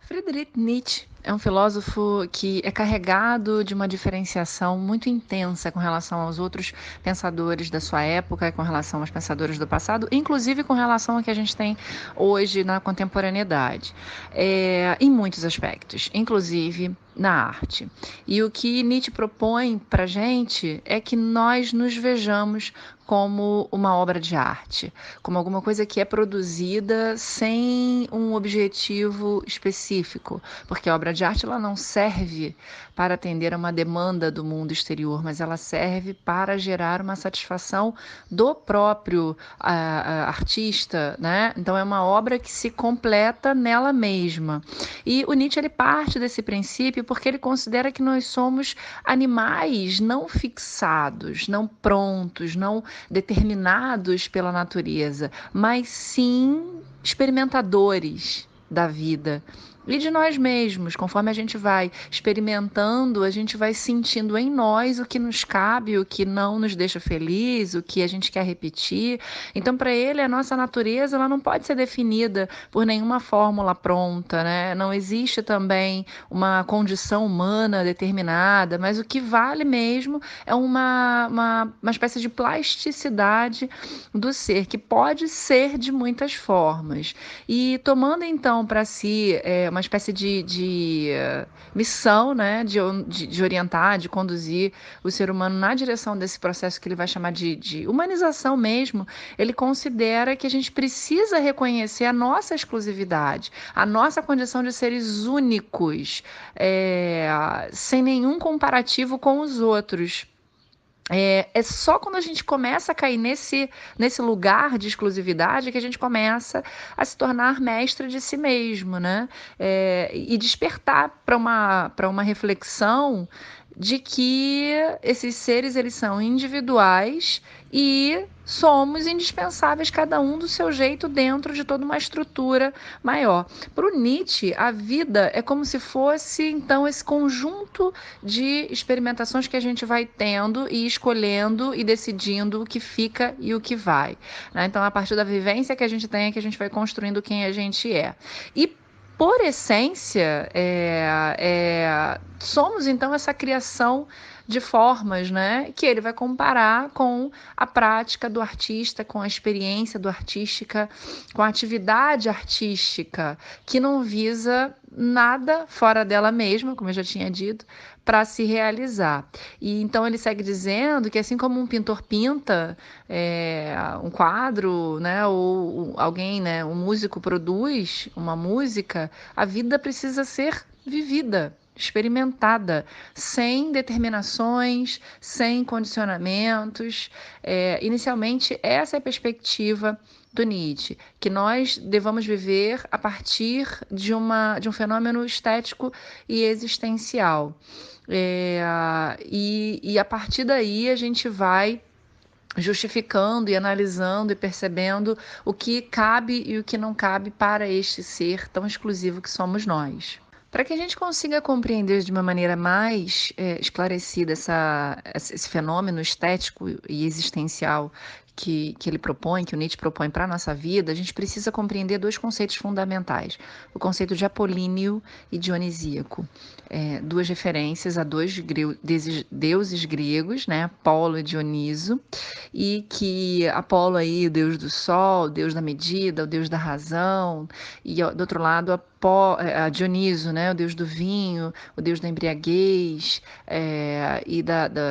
Friedrich Nietzsche é um filósofo que é carregado de uma diferenciação muito intensa com relação aos outros pensadores da sua época, com relação aos pensadores do passado, inclusive com relação ao que a gente tem hoje na contemporaneidade, em muitos aspectos, inclusive na arte. E o que Nietzsche propõe para a gente é que nós nos vejamos como uma obra de arte, como alguma coisa que é produzida sem um objetivo específico, porque a obra de arte ela não serve para atender a uma demanda do mundo exterior, mas ela serve para gerar uma satisfação do próprio artista, né? Então é uma obra que se completa nela mesma. E o Nietzsche ele parte desse princípio porque ele considera que nós somos animais não fixados, não prontos, não determinados pela natureza, mas sim experimentadores da vida e de nós mesmos. Conforme a gente vai experimentando, a gente vai sentindo em nós o que nos cabe, o que não nos deixa feliz, o que a gente quer repetir. Então, para ele, a nossa natureza ela não pode ser definida por nenhuma fórmula pronta, né? Não existe também uma condição humana determinada, mas o que vale mesmo é uma espécie de plasticidade do ser, que pode ser de muitas formas. E tomando então para si uma espécie de missão, né, de orientar, de conduzir o ser humano na direção desse processo que ele vai chamar de humanização mesmo, ele considera que a gente precisa reconhecer a nossa exclusividade, a nossa condição de seres únicos, sem nenhum comparativo com os outros. É só quando a gente começa a cair nesse lugar de exclusividade que a gente começa a se tornar mestre de si mesmo, né? E despertar para uma reflexão de que esses seres eles são individuais e somos indispensáveis cada um do seu jeito dentro de toda uma estrutura maior. Para o Nietzsche, a vida é como se fosse então esse conjunto de experimentações que a gente vai tendo e escolhendo e decidindo o que fica e o que vai, né? Então, a partir da vivência que a gente tem é que a gente vai construindo quem a gente é. E por essência, somos então essa criação de formas, né, que ele vai comparar com a prática do artista, com a experiência do artística, com a atividade artística, que não visa nada fora dela mesma, como eu já tinha dito, para se realizar. E então ele segue dizendo que assim como um pintor pinta um quadro, né, ou alguém, né, um músico produz uma música, a vida precisa ser vivida, experimentada, sem determinações, sem condicionamentos. Inicialmente, essa é a perspectiva do Nietzsche, que nós devamos viver a partir de um fenômeno estético e existencial. E a partir daí a gente vai justificando e analisando e percebendo o que cabe e o que não cabe para este ser tão exclusivo que somos nós. Para que a gente consiga compreender de uma maneira mais esclarecida esse fenômeno estético e existencial que ele propõe, que o Nietzsche propõe para a nossa vida, a gente precisa compreender dois conceitos fundamentais: o conceito de apolíneo e dionisíaco. Duas referências a dois deuses gregos, né, Apolo e Dioniso, e que Apolo aí, o deus do sol, o deus da medida, o deus da razão, e do outro lado a Dioniso, né, o deus do vinho, o deus da embriaguez e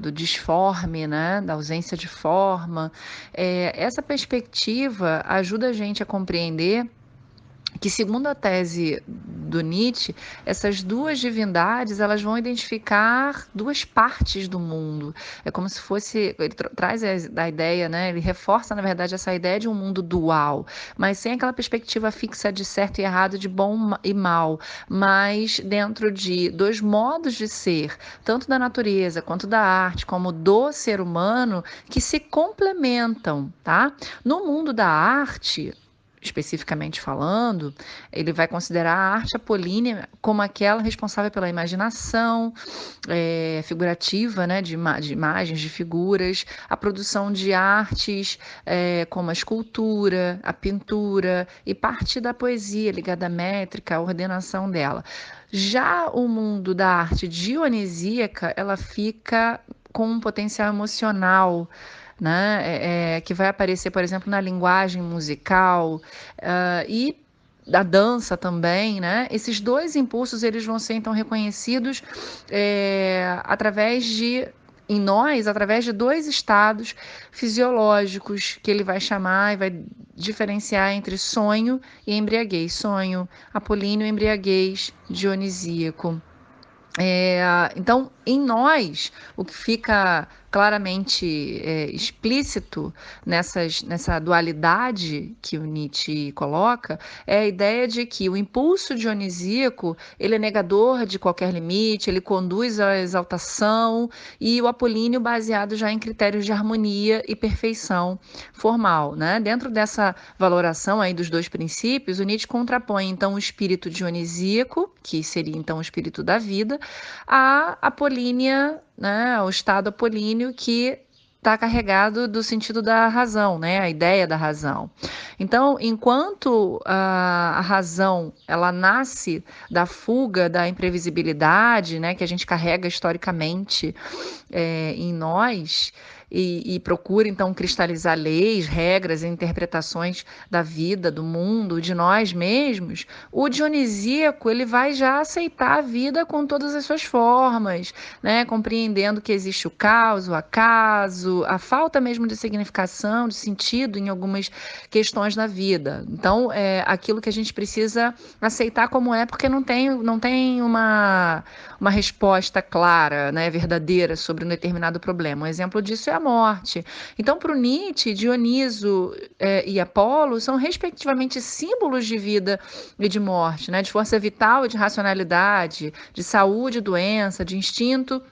do disforme, né, da ausência de forma. Essa perspectiva ajuda a gente a compreender que, segundo a tese do Nietzsche, essas duas divindades elas vão identificar duas partes do mundo. É como se fosse, ele traz a ideia, né? Ele reforça, na verdade, essa ideia de um mundo dual, mas sem aquela perspectiva fixa de certo e errado, de bom e mal, mas dentro de dois modos de ser, tanto da natureza quanto da arte, como do ser humano, que se complementam, tá? No mundo da arte, especificamente falando, ele vai considerar a arte apolínea como aquela responsável pela imaginação figurativa, né, de imagens, de figuras, a produção de artes como a escultura, a pintura e parte da poesia ligada à métrica, à ordenação dela. Já o mundo da arte dionisíaca, ela fica com um potencial emocional, né, que vai aparecer, por exemplo, na linguagem musical e da dança também, né? Esses dois impulsos eles vão ser então reconhecidos através de em nós, através de dois estados fisiológicos que ele vai chamar e vai diferenciar entre sonho e embriaguez. Sonho apolíneo, embriaguez dionisíaco. Então, em nós, o que fica claramente explícito nessa dualidade que o Nietzsche coloca é a ideia de que o impulso dionisíaco ele é negador de qualquer limite, ele conduz à exaltação, e o apolíneo baseado já em critérios de harmonia e perfeição formal, né? Dentro dessa valoração aí dos dois princípios, o Nietzsche contrapõe então o espírito dionisíaco, que seria então o espírito da vida, a apolínea, né, o estado apolíneo que está carregado do sentido da razão, né, a ideia da razão. Então, enquanto a razão ela nasce da fuga, da imprevisibilidade, né, que a gente carrega historicamente em nós, e procura então cristalizar leis, regras e interpretações da vida, do mundo, de nós mesmos, o dionisíaco ele vai já aceitar a vida com todas as suas formas, né? Compreendendo que existe o caos, o acaso, a falta mesmo de significação, de sentido em algumas questões da vida. Então, aquilo que a gente precisa aceitar como é, porque não tem uma resposta clara, né, verdadeira sobre um determinado problema. Um exemplo disso é a morte. Então, para o Nietzsche, Dioniso e Apolo são, respectivamente, símbolos de vida e de morte, né, de força vital e de racionalidade, de saúde e doença, de instinto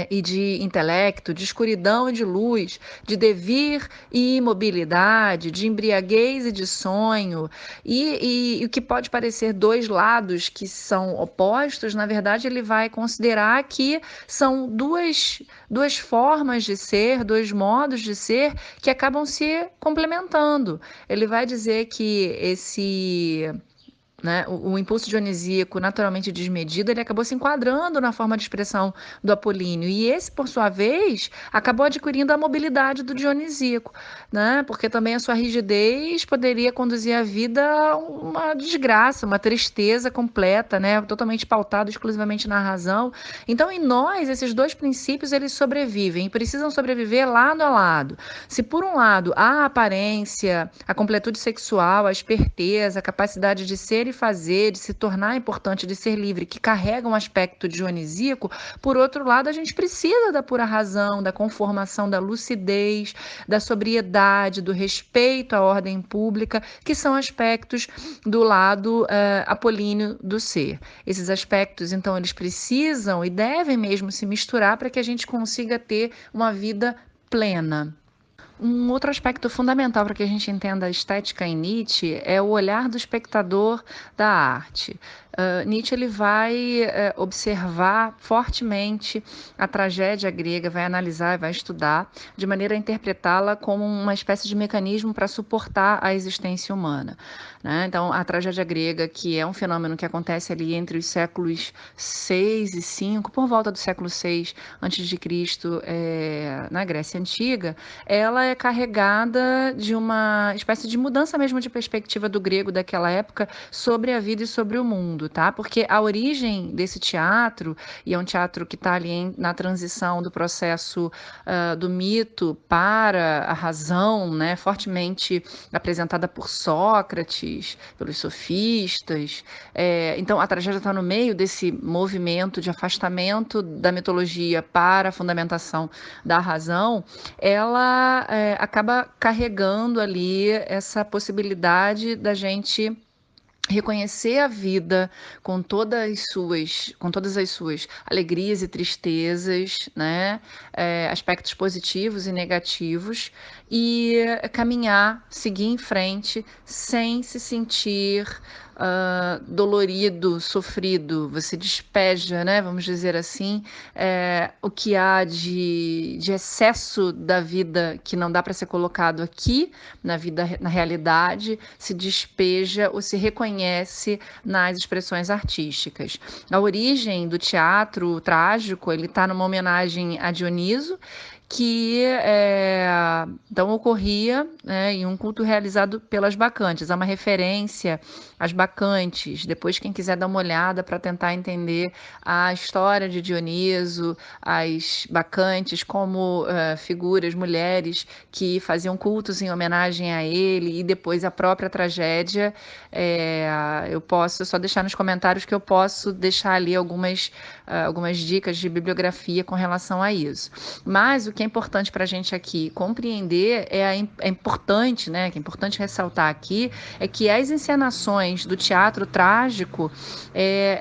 e de intelecto, de escuridão e de luz, de devir e imobilidade, de embriaguez e de sonho, e o que pode parecer dois lados que são opostos, na verdade ele vai considerar que são duas formas de ser, dois modos de ser que acabam se complementando. Ele vai dizer que né, o impulso dionisíaco naturalmente desmedido, ele acabou se enquadrando na forma de expressão do apolíneo, e esse, por sua vez, acabou adquirindo a mobilidade do dionisíaco, né, porque também a sua rigidez poderia conduzir a vida a uma desgraça, uma tristeza completa, né, totalmente pautado exclusivamente na razão. Então, em nós, esses dois princípios, eles sobrevivem, e precisam sobreviver lado a lado. Se, por um lado, a aparência, a completude sexual, a esperteza, a capacidade de ser e fazer, de se tornar importante, de ser livre, que carrega um aspecto dionisíaco, por outro lado, a gente precisa da pura razão, da conformação, da lucidez, da sobriedade, do respeito à ordem pública, que são aspectos do lado apolíneo do ser. Esses aspectos, então, eles precisam e devem mesmo se misturar para que a gente consiga ter uma vida plena. Um outro aspecto fundamental para que a gente entenda a estética em Nietzsche é o olhar do espectador da arte. Nietzsche ele vai observar fortemente a tragédia grega, vai analisar, vai estudar, de maneira a interpretá-la como uma espécie de mecanismo para suportar a existência humana, né? Então, a tragédia grega, que é um fenômeno que acontece ali entre os séculos 6 e 5, por volta do século 6 antes de Cristo, na Grécia Antiga, ela é carregada de uma espécie de mudança mesmo de perspectiva do grego daquela época sobre a vida e sobre o mundo, tá? Porque a origem desse teatro, e é um teatro que está ali na transição do processo do mito para a razão, né? Fortemente apresentada por Sócrates, pelos sofistas. Então, a tragédia está no meio desse movimento de afastamento da mitologia para a fundamentação da razão. Ela acaba carregando ali essa possibilidade da gente reconhecer a vida com todas as suas alegrias e tristezas, né, aspectos positivos e negativos, e caminhar, seguir em frente, sem se sentir, dolorido, sofrido. Você despeja, né, vamos dizer assim, o que há de excesso da vida que não dá para ser colocado aqui, na realidade, se despeja ou se reconhece nas expressões artísticas. A origem do teatro trágico, ele está numa homenagem a Dioniso, que então ocorria, né, em um culto realizado pelas bacantes. Há uma referência às bacantes. Depois, quem quiser dar uma olhada para tentar entender a história de Dioniso, as bacantes como figuras, mulheres que faziam cultos em homenagem a ele, e depois a própria tragédia, eu posso só deixar nos comentários que eu posso deixar ali algumas dicas de bibliografia com relação a isso. Mas o que é importante para a gente aqui compreender é importante, né, que é importante ressaltar aqui, é que as encenações do teatro trágico,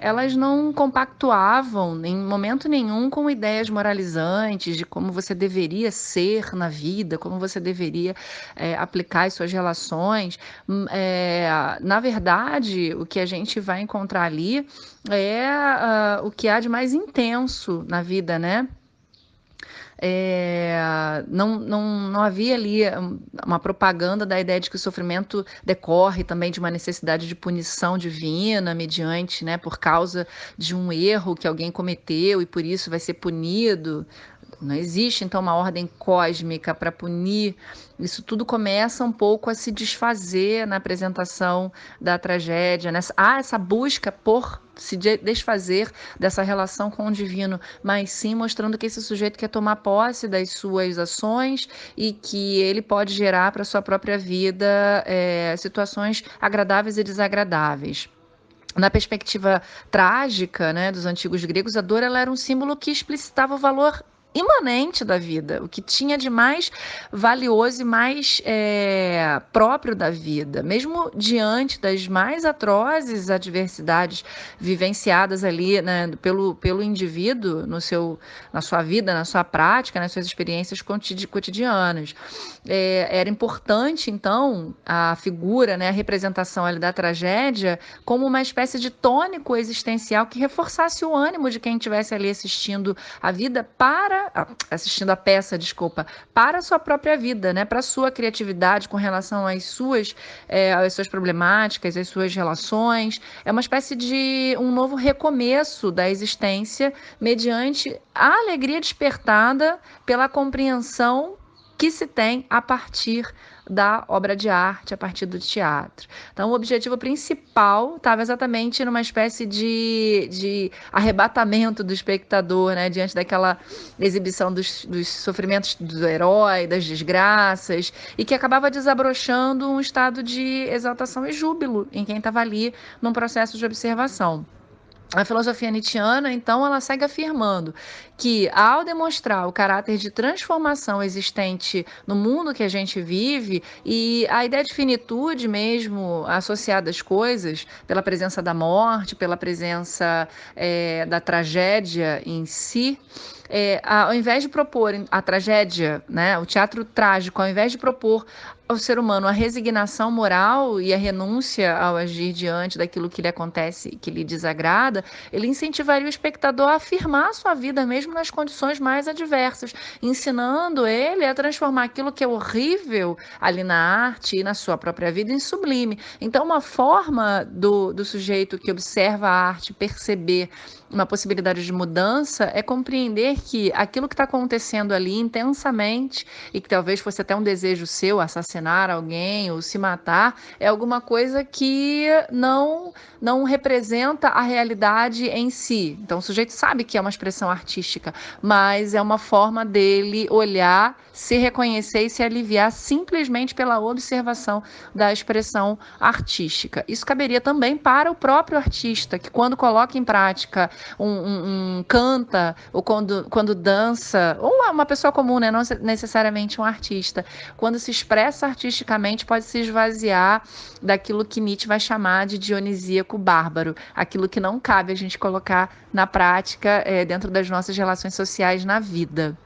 elas não compactuavam em momento nenhum com ideias moralizantes de como você deveria ser na vida, como você deveria aplicar as suas relações. Na verdade, o que a gente vai encontrar ali o que há de mais intenso na vida, né? Não havia ali uma propaganda da ideia de que o sofrimento decorre também de uma necessidade de punição divina mediante, né, por causa de um erro que alguém cometeu e por isso vai ser punido. Não existe, então, uma ordem cósmica para punir. Isso tudo começa um pouco a se desfazer na apresentação da tragédia, né? Há essa busca por se desfazer dessa relação com o divino, mas sim mostrando que esse sujeito quer tomar posse das suas ações e que ele pode gerar para a sua própria vida situações agradáveis e desagradáveis. Na perspectiva trágica, né, dos antigos gregos, a dor ela era um símbolo que explicitava o valor imanente da vida, o que tinha de mais valioso e mais próprio da vida, mesmo diante das mais atrozes adversidades vivenciadas ali, né, pelo indivíduo na sua vida, na sua prática, nas suas experiências cotidianas. Era importante, então, a figura, né, a representação ali da tragédia como uma espécie de tônico existencial que reforçasse o ânimo de quem estivesse ali assistindo a peça, desculpa, para a sua própria vida, né, para a sua criatividade com relação às suas problemáticas, às suas relações. É uma espécie de um novo recomeço da existência mediante a alegria despertada pela compreensão que se tem a partir da obra de arte, a partir do teatro. Então, o objetivo principal estava exatamente numa espécie de arrebatamento do espectador, né, diante daquela exibição dos sofrimentos do herói, das desgraças, e que acabava desabrochando um estado de exaltação e júbilo em quem estava ali num processo de observação. A filosofia nietzschiana, então, ela segue afirmando que, ao demonstrar o caráter de transformação existente no mundo que a gente vive e a ideia de finitude mesmo associada às coisas, pela presença da morte, pela presença da tragédia em si, ao invés de propor a tragédia, né, o teatro trágico, ao invés de propor ao ser humano a resignação moral e a renúncia ao agir diante daquilo que lhe acontece, que lhe desagrada, ele incentivaria o espectador a afirmar a sua vida mesmo nas condições mais adversas, ensinando ele a transformar aquilo que é horrível ali na arte e na sua própria vida em sublime. Então, uma forma do sujeito que observa a arte perceber uma possibilidade de mudança é compreender que aquilo que está acontecendo ali intensamente e que talvez fosse até um desejo seu, assassinar alguém ou se matar, é alguma coisa que não representa a realidade em si. Então o sujeito sabe que é uma expressão artística, mas é uma forma dele olhar, se reconhecer e se aliviar simplesmente pela observação da expressão artística. Isso caberia também para o próprio artista, que quando coloca em prática canta, ou quando dança, ou uma pessoa comum, né? Não necessariamente um artista, quando se expressa artisticamente pode se esvaziar daquilo que Nietzsche vai chamar de dionisíaco bárbaro, aquilo que não cabe a gente colocar na prática dentro das nossas relações sociais na vida.